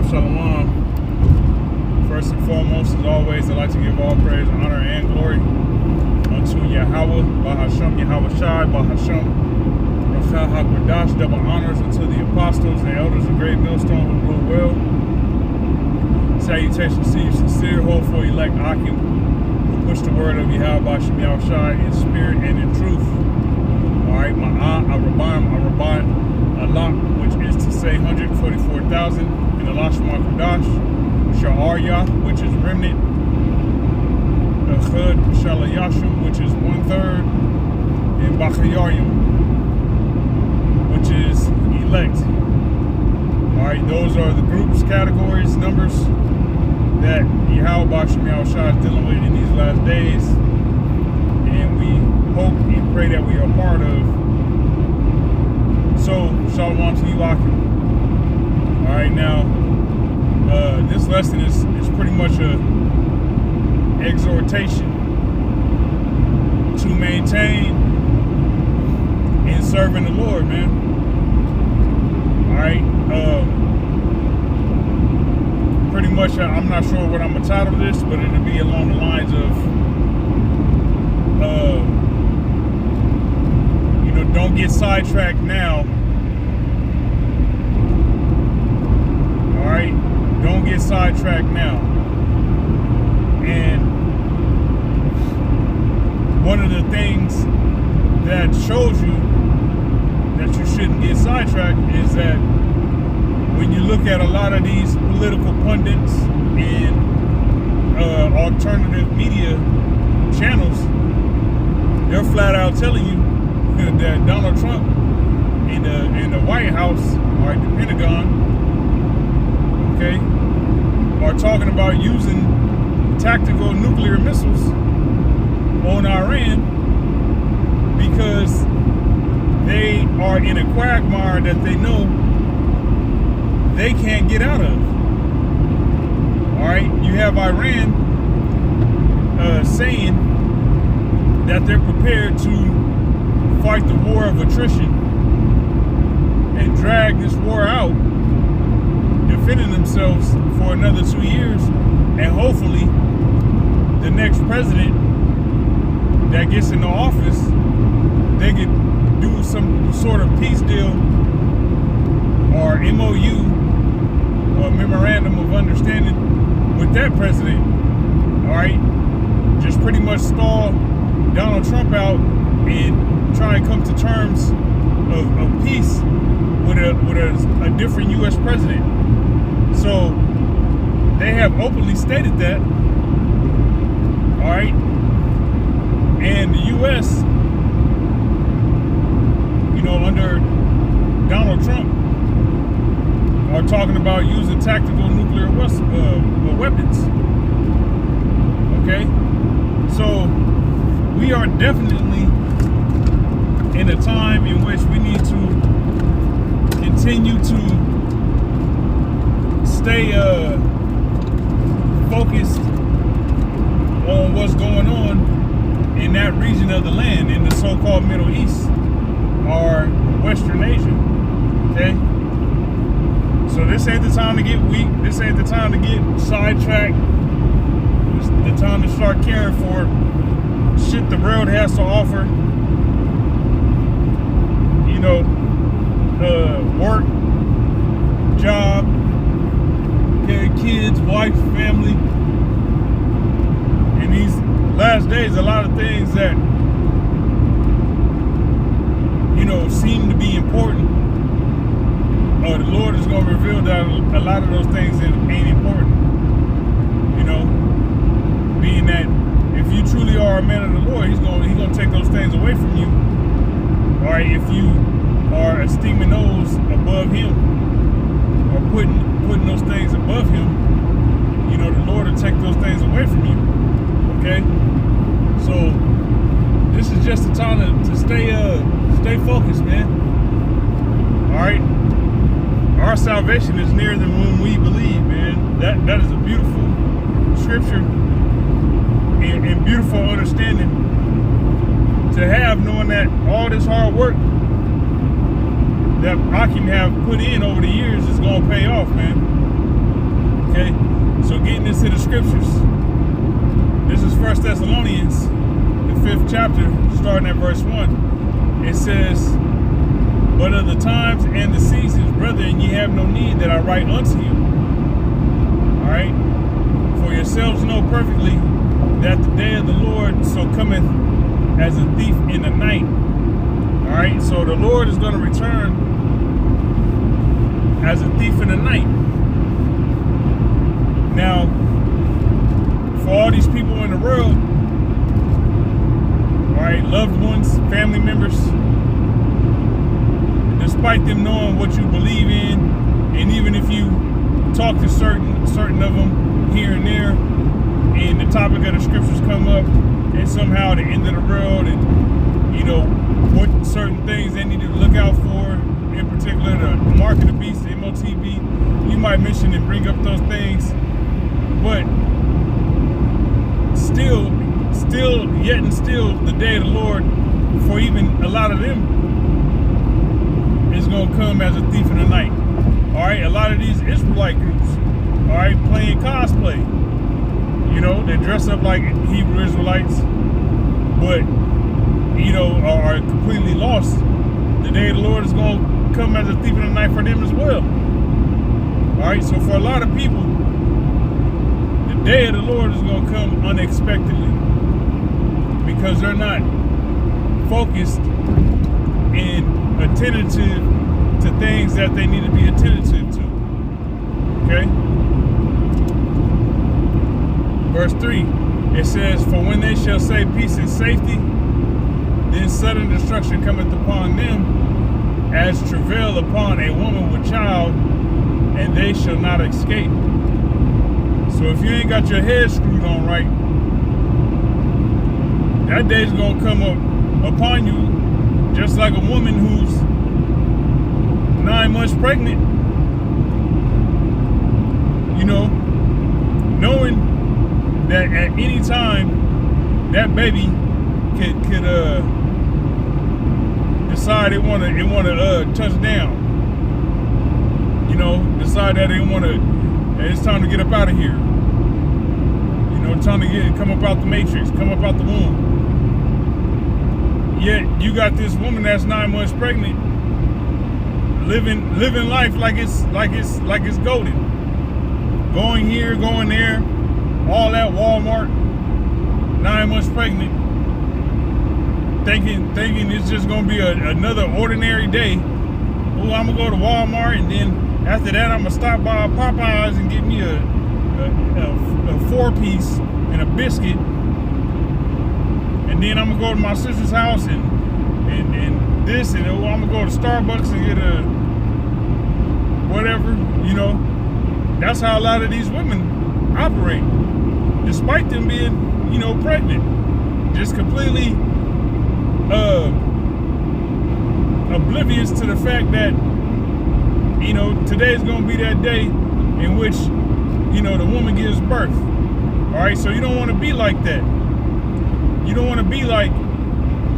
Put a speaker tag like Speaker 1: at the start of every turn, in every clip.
Speaker 1: Shalom. First and foremost, as always, I'd like to give all praise, honor, and glory unto Yahweh, Bahashem, Yahweh Shai, Bahashem, Rachah HaKodash, double honors unto the apostles and elders of Great Millstone who rule well. Salutations to you, sincere, hopeful, elect Akim, who push the word of Yahweh, Bahashem, Yahweh Shai, in spirit and in truth. Alright, Ma'ah, Arabah, Allah, which is to say 144,000 in the Lashma Kodash, Sha'arya, which is remnant, Chud Shalayashim, which is 1/3, and Bachayarim, which is elect. Alright, those are the groups, categories, numbers that Yahweh Bahashem Yahweh Shai is dealing with in these last days. And we hope and pray that we are part of. So, Shalom to you, Akim. Alright, now, this lesson is pretty much a exhortation to maintain in serving the Lord, man. Alright, pretty much, I'm not sure what I'm gonna title this, but it'll be along the lines of, don't get sidetracked now. Alright? Don't get sidetracked now. And one of the things that shows you that you shouldn't get sidetracked is that when you look at a lot of these political pundits and alternative media channels, they're flat out telling you that Donald Trump in the White House or the Pentagon, okay, are talking about using tactical nuclear missiles on Iran because they are in a quagmire that they know they can't get out of. All right, you have Iran saying that they're prepared to fight the war of attrition and drag this war out, defending themselves for another 2 years, and hopefully the next president that gets into office, they could do some sort of peace deal or MOU or memorandum of understanding with that president. All right, just pretty much stall Donald Trump out and try and come to terms of peace with a different U.S. president. So they have openly stated that, all right, and the U.S., under Donald Trump, are talking about using tactical nuclear weapons. Okay, so we are definitely in a time in which we need to continue to stay focused on what's going on in that region of the land, in the so-called Middle East or Western Asia. Okay? So this ain't the time to get weak. This ain't the time to get sidetracked. It's the time to start caring for shit the world has to offer. Work, job, kids, wife, family. In these last days, a lot of things that, seem to be important, the Lord is going to reveal that a lot of those things ain't important. Being that if you truly are a man of the Lord, he's going to take those things away from you. All right, if you are esteeming those above him or putting those things above him, the Lord will take those things away from you. Okay, so this is just the time to stay focused, man. All right, our salvation is nearer than when we believe, man. That is a beautiful scripture and beautiful understanding to have, knowing that all this hard work that Akim have put in over the years is gonna pay off, man. Okay, so getting into the scriptures. This is 1 Thessalonians, the 5th chapter, starting at verse 1. It says, "But of the times and the seasons, brethren, ye have no need that I write unto you. All right, for yourselves know perfectly that the day of the Lord so cometh as a thief in the night." All right, so the Lord is going to return as a thief in the night. Now, for all these people in the world, all right, loved ones, family members, despite them knowing what you believe in, and even if you talk to certain of them here and there, and the topic of the scriptures come up, and somehow the end of the world, and you know what certain things they need to look out for, in particular the mark of the beast, the MOTB, you might mention and bring up those things, but still, yet and still, the day of the Lord, for even a lot of them, is going to come as a thief in the night. All right, a lot of these Israelite groups, all right, playing cosplay. You know, they dress up like Hebrew Israelites, but, you know, are completely lost. The day of the Lord is going to come as a thief in the night for them as well. All right, so for a lot of people, the day of the Lord is going to come unexpectedly because they're not focused and attentive to things that they need to be attentive to. Okay? Verse 3, it says, "For when they shall say peace and safety, then sudden destruction cometh upon them, as travail upon a woman with child, and they shall not escape." So if you ain't got your head screwed on right, that day's gonna come up upon you just like a woman who's 9 months pregnant, you know, knowing that at any time that baby could decide it wanna touch down. You know, decide that it's time to get up out of here. You know, time to come up out the matrix, come up out the womb. Yet you got this woman that's 9 months pregnant, living life like it's golden. Going here, going there, all at Walmart, 9 months pregnant, thinking it's just gonna be another ordinary day. Oh, I'm gonna go to Walmart, and then after that I'm gonna stop by Popeyes and get me a 4-piece and a biscuit, and then I'm gonna go to my sister's house and this, and I'm gonna go to Starbucks and get a whatever. You know, that's how a lot of these women operate, despite them being, you know, pregnant, just completely oblivious to the fact that, you know, today's gonna be that day in which, you know, the woman gives birth. All right, so you don't want to be like that. You don't want to be like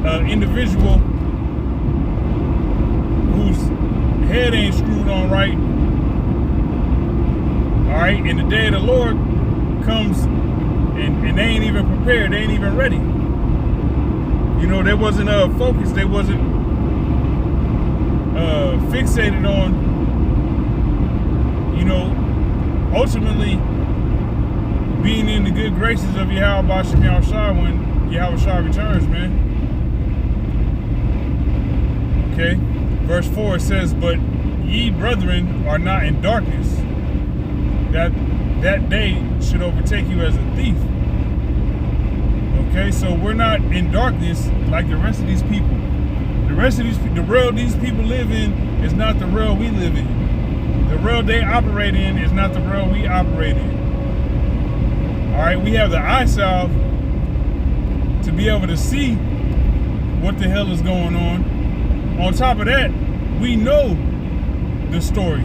Speaker 1: an individual whose head ain't screwed on right. All right, and the day of the Lord comes, and they ain't even prepared. They ain't even ready. You know, they wasn't focused. They wasn't fixated on, you know, ultimately being in the good graces of Yahweh Shem Yahushua when Yahushua returns, man. Okay, verse 4 says, "But ye, brethren, are not in darkness, that day should overtake you as a thief." Okay, so we're not in darkness like the rest of these people. The world these people live in is not the world we live in. The world they operate in is not the world we operate in. All right, we have the eye salve to be able to see what the hell is going on. On top of that, we know the story,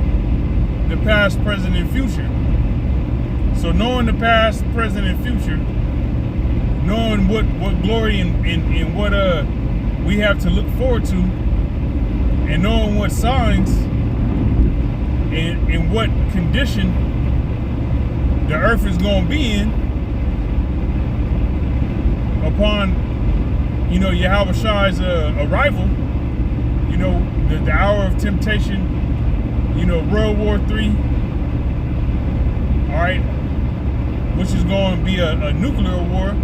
Speaker 1: the past, present, and future. So knowing the past, present, and future, knowing what glory and what we have to look forward to, and knowing what signs and what condition the earth is going to be in upon, Yahweh Shai's arrival, the hour of temptation, World War III, all right, which is going to be a nuclear war.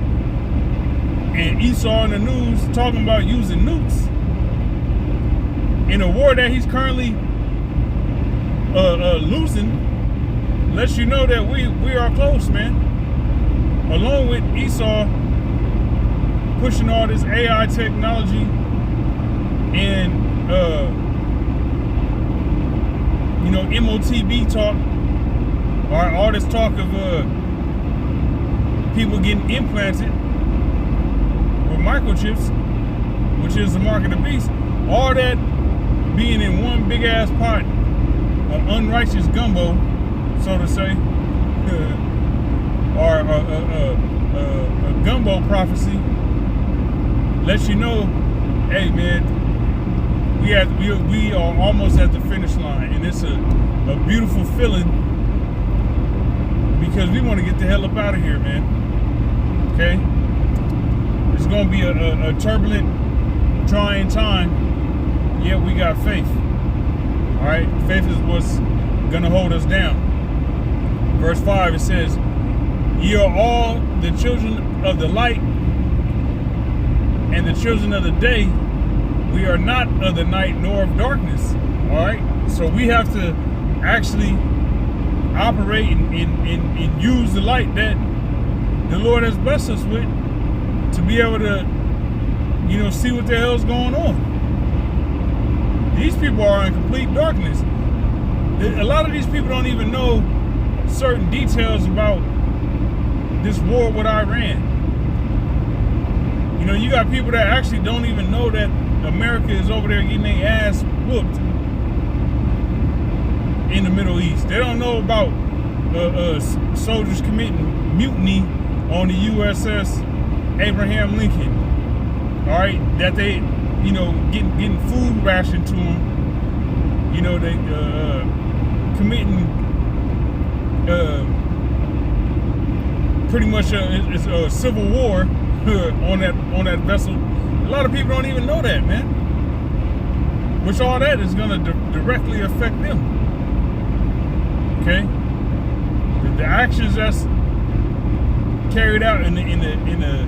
Speaker 1: And Esau in the news talking about using nukes in a war that he's currently losing, lets you know that we are close, man. Along with Esau pushing all this AI technology and MOTB talk, or all this talk of people getting implanted with microchips, which is the mark of the beast. All that being in one big ass pot of unrighteous gumbo, so to say, or a gumbo prophecy, lets you know, hey man, we are almost at the finish line, and it's a beautiful feeling because we want to get the hell up out of here, man. Okay, it's going to be a turbulent, trying time. Yet we got faith. All right, faith is what's going to hold us down. Verse 5, it says, "Ye are all the children of the light and the children of the day. We are not of the night nor of darkness." All right, so we have to actually operate and use the light that the Lord has blessed us with to be able to, see what the hell's going on. These people are in complete darkness. A lot of these people don't even know certain details about this war with Iran. You got people that actually don't even know that America is over there getting their ass whooped in the Middle East. They don't know about soldiers committing mutiny on the USS Abraham Lincoln. All right, that they, getting food rationed to them. They committing pretty much it's a civil war on that vessel. A lot of people don't even know that, man. Which all that is going to directly affect them. Okay, the actions that's carried out in the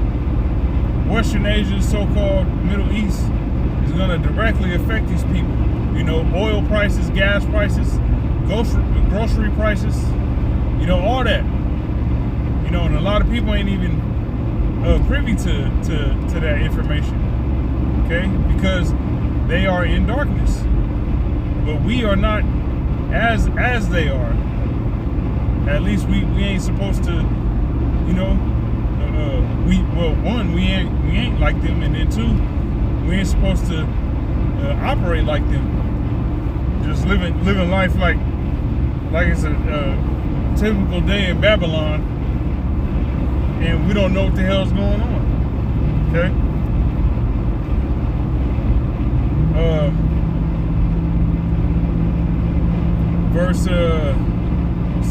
Speaker 1: Western Asia, so-called Middle East, is going to directly affect these people. Oil prices, gas prices, grocery prices, all that. And a lot of people ain't even privy to that information. Okay, because they are in darkness, but we are not as they are. At least we ain't supposed to, we ain't like them, and then two, we ain't supposed to operate like them. Just living life like it's a typical day in Babylon, and we don't know what the hell's going on. Okay. Verse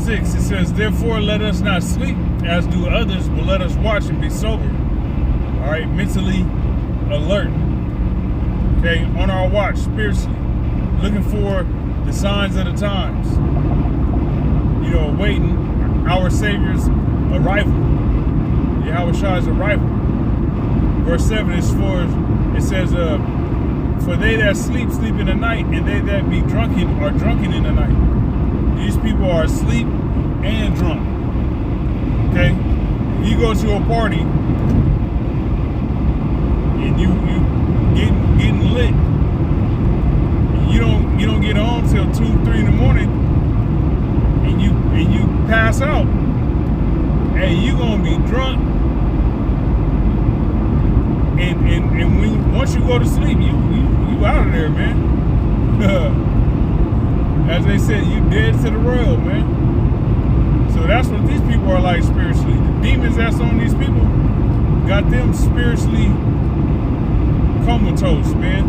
Speaker 1: 6, it says, "Therefore let us not sleep as do others, but let us watch and be sober." All right, mentally alert. Okay, on our watch spiritually, looking for the signs of the times. Awaiting our Savior's arrival, Yahweh Shai's arrival. Verse 7 is it says, "For they that sleep in the night, and they that be drunken are drunken in the night." These people are asleep and drunk. Okay, if you go to a party and you getting lit, and you don't get home till 2-3 in the morning, and you pass out, hey, you gonna be drunk, and once you go to sleep, you out of there, man. As they said, you dead to the world, man. So that's what these people are like spiritually. The demons that's on these people got them spiritually comatose, man.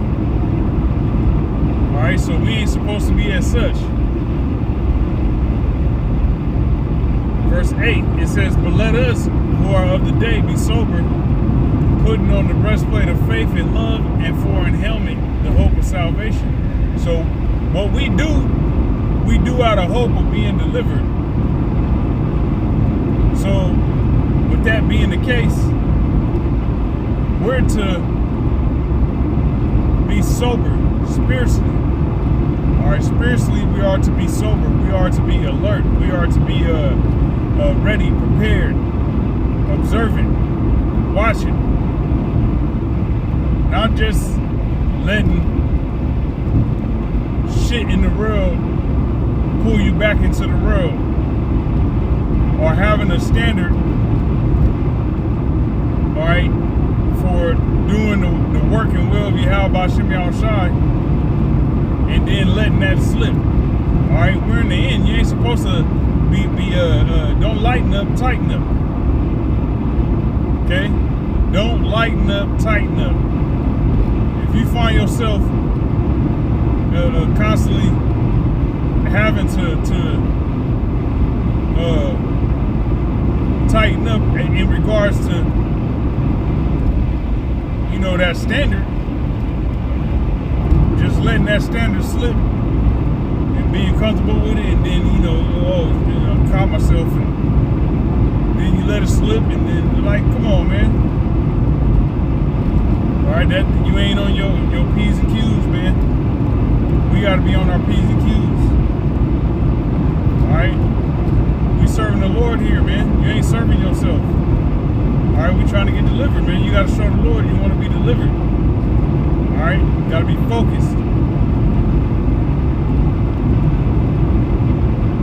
Speaker 1: All right, so we ain't supposed to be as such. verse 8, it says, but let us who are of the day be sober, putting on the breastplate of faith and love, and for an helmet, the hope of salvation. So what we do out of hope of being delivered. So with that being the case, we're to be sober spiritually. All right, spiritually we are to be sober. We are to be alert. We are to be ready, prepared, observant, watching. Not just letting shit in the world pull you back into the world, or having a standard, all right, for doing the work and will of Yahweh Shem Yahushai, and then letting that slip. All right, we're in the end. You ain't supposed to be don't lighten up, tighten up. Okay, don't lighten up, tighten up. If you find yourself constantly having to tighten up in regards to, you know, that standard, just letting that standard slip and being comfortable with it, and then, you know, caught myself, and then you let it slip, and then you're like, come on, man. All right, that you ain't on your P's and Q's, man. We got to be on our P's and Q's. All right, we serving the Lord here, man. You ain't serving yourself. All right, we trying to get delivered, man. You got to show the Lord you want to be delivered. All right, you got to be focused.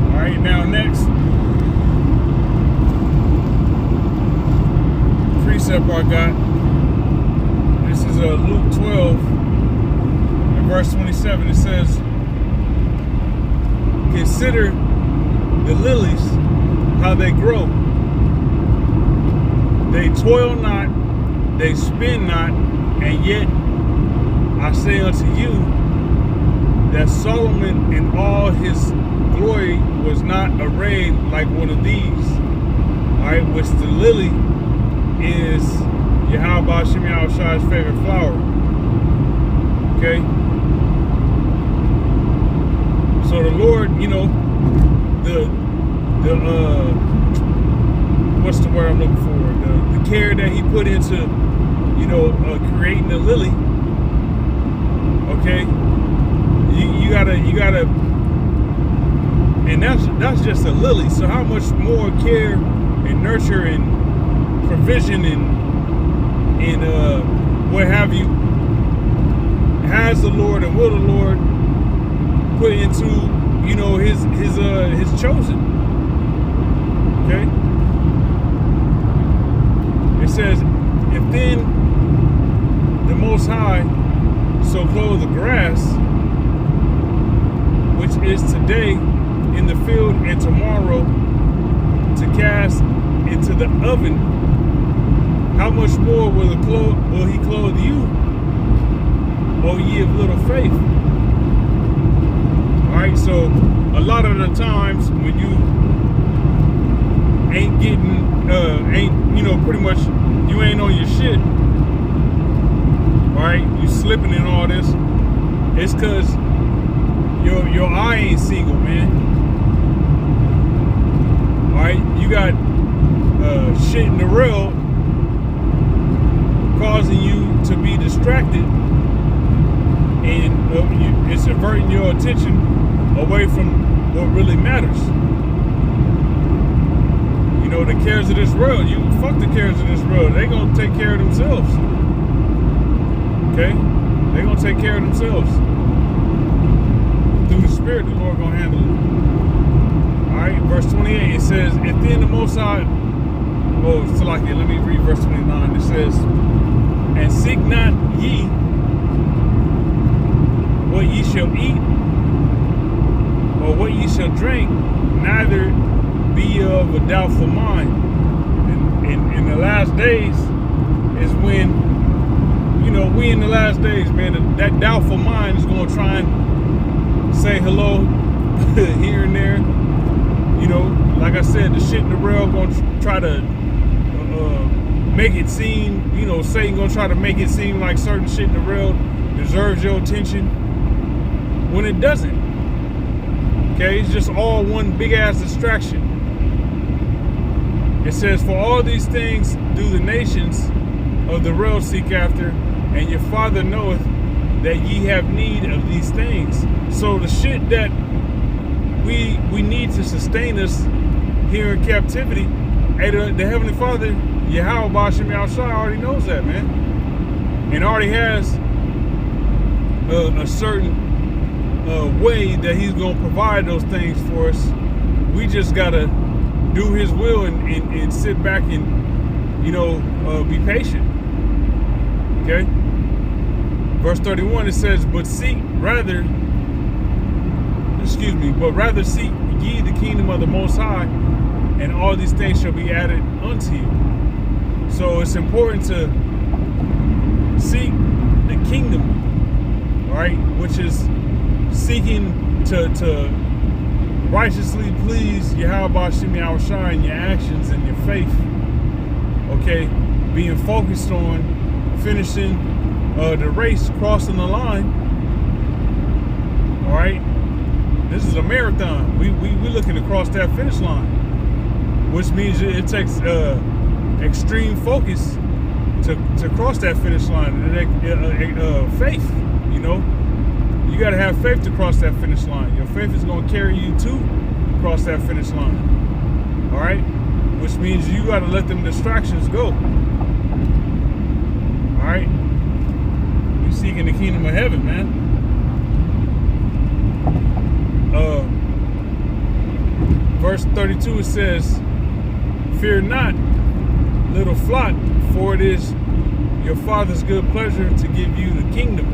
Speaker 1: All right, now next precept I got. This is Luke 12, and verse 27. It says, consider the lilies, how they grow. They toil not, they spin not, and yet I say unto you that Solomon in all his glory was not arrayed like one of these. All right, which the lily is Yahweh Shem Yahushua's favorite flower. Okay? So the Lord, you know, what's the word I'm looking for? The care that he put into, you know, creating the lily. Okay? You gotta, and that's just a lily. So how much more care and nurture and provision and what have you has the Lord and will the Lord put into, you know, his chosen. Okay? It says, if then the Most High so clothe the grass, which is today in the field and tomorrow to cast into the oven, how much more will he clothe you, O ye of little faith? Alright, so a lot of the times when you ain't getting, you know, pretty much you ain't on your shit, alright, you slipping in all this, it's cause your eye ain't single, man. Alright, you got shit in the world causing you to be distracted, and it's averting your attention away from what really matters. You know, the cares of this world, you fuck the cares of this world. They gonna take care of themselves. Okay? They gonna take care of themselves. Through the Spirit, the Lord gonna handle it. Alright, verse 28, it says, if then the Most High, oh, so like it, let me read verse 29. It says, and seek not ye what ye shall eat, or what ye shall drink, neither be ye of a doubtful mind. And in the last days is when, you know, we in the last days, man, that doubtful mind is going to try and say hello here and there. You know, like I said, the shit in the world gonna try to make it seem, Satan gonna try to make it seem like certain shit in the world deserves your attention when it doesn't. Okay, it's just all one big ass distraction. It says, for all these things do the nations of the world seek after, and your Father knoweth that ye have need of these things. So the shit that we need to sustain us here in captivity, hey, the Heavenly Father, Yahweh Bashim Yahushua, already knows that, man. And already has a certain way that he's going to provide those things for us. We just got to do his will and sit back and, be patient. Okay? Verse 31, it says, but rather seek ye the kingdom of the Most High, and all these things shall be added unto you. So it's important to seek the kingdom, right? Which is seeking to righteously please Yahweh Bashim Yahushua in your actions and your faith. Okay? Being focused on finishing the race, crossing the line. All right? This is a marathon. We looking to cross that finish line, which means it takes extreme focus to cross that finish line. Faith, you got to have faith to cross that finish line. Your faith is going to carry you to cross that finish line. All right, which means you got to let them distractions go. All right, you seeking the kingdom of heaven, man. Verse 32, it says, fear not, little flock, for it is your Father's good pleasure to give you the kingdom.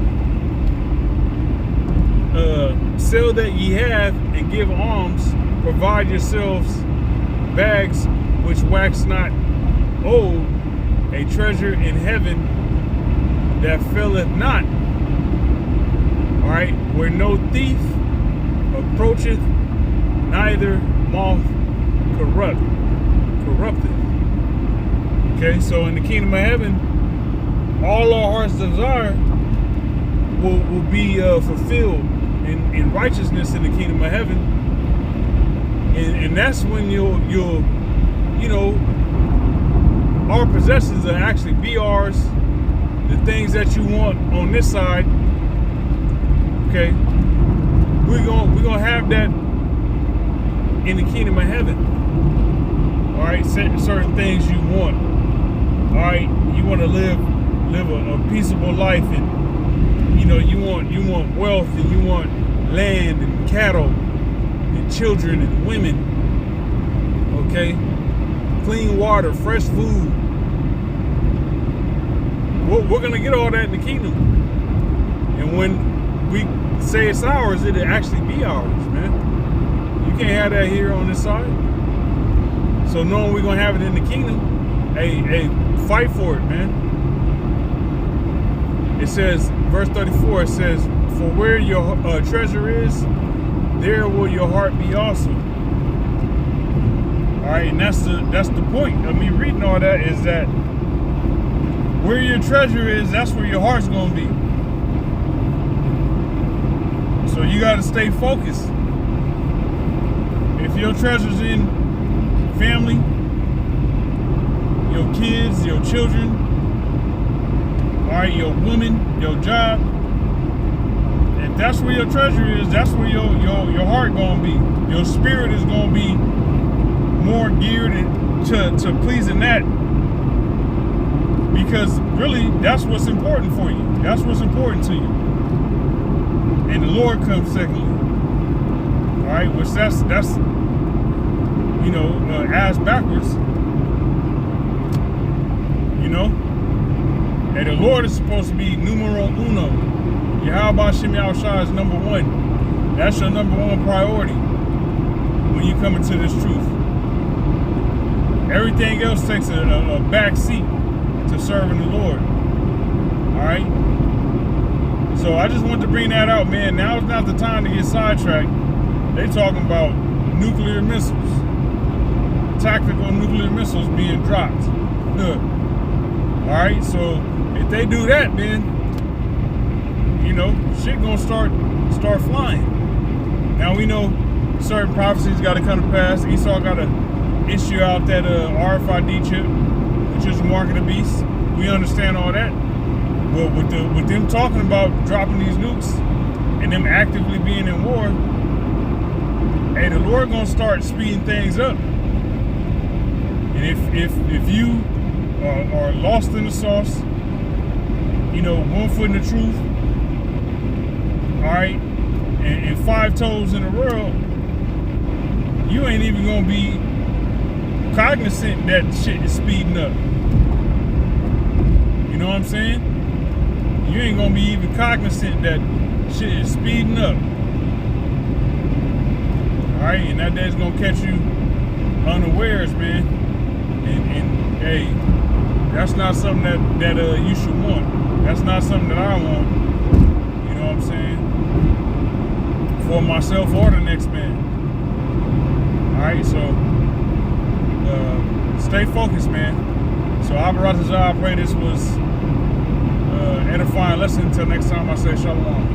Speaker 1: Sell that ye have and give alms, provide yourselves bags which wax not old, a treasure in heaven that faileth not. All right, where no thief approacheth, neither moth corrupteth. Okay, so in the kingdom of heaven, all our heart's desire will be fulfilled in righteousness in the kingdom of heaven, and that's when you'll our possessions will actually be ours. The things that you want on this side, okay, we're gonna have that in the kingdom of heaven. All right, certain things you want. All right, you want to live a peaceable life, and you want wealth, and you want land and cattle and children and women. Okay, clean water, fresh food. We're gonna get all that in the kingdom, and when we say it's ours, it'll actually be ours, man. You can't have that here on this side. So knowing we're gonna have it in the kingdom, hey, fight for it, man. It says, verse 34, it says, for where your treasure is, there will your heart be also. All right, and that's the point of me reading all that, is that where your treasure is, that's where your heart's gonna be. So you gotta stay focused. If your treasure's in family, your kids, your children, all right, your woman, your job, if that's where your treasure is, that's where your heart gonna be. Your spirit is gonna be more geared to pleasing that, because really that's what's important for you. That's what's important to you. And the Lord comes secondly. All right, which that's ass backwards. And the Lord is supposed to be numero uno. Yahweh Bashim Yahushua is number one. That's your number one priority when you come into this truth. Everything else takes a back seat to serving the Lord. All right. So I just wanted to bring that out, man. Now is not the time to get sidetracked. They talking about nuclear missiles. tactical nuclear missiles being dropped. All right, so if they do that, then shit gonna start flying. Now we know certain prophecies got to come to pass. Esau got to issue out that RFID chip, which is the mark of the beast. We understand all that, but with them talking about dropping these nukes and them actively being in war, hey, the Lord gonna start speeding things up. And if you are lost in the sauce, 1 foot in the truth, all right, and 5 toes in the world, you ain't even gonna be cognizant that shit is speeding up. You know what I'm saying? You ain't gonna be even cognizant that shit is speeding up. All right, and that day's gonna catch you unawares, man. And hey, that's not something that you should want. That's not something that I want. You know what I'm saying? For myself or the next man. All right, so stay focused, man. So I pray this was edifying lesson. Until next time, I say shalom.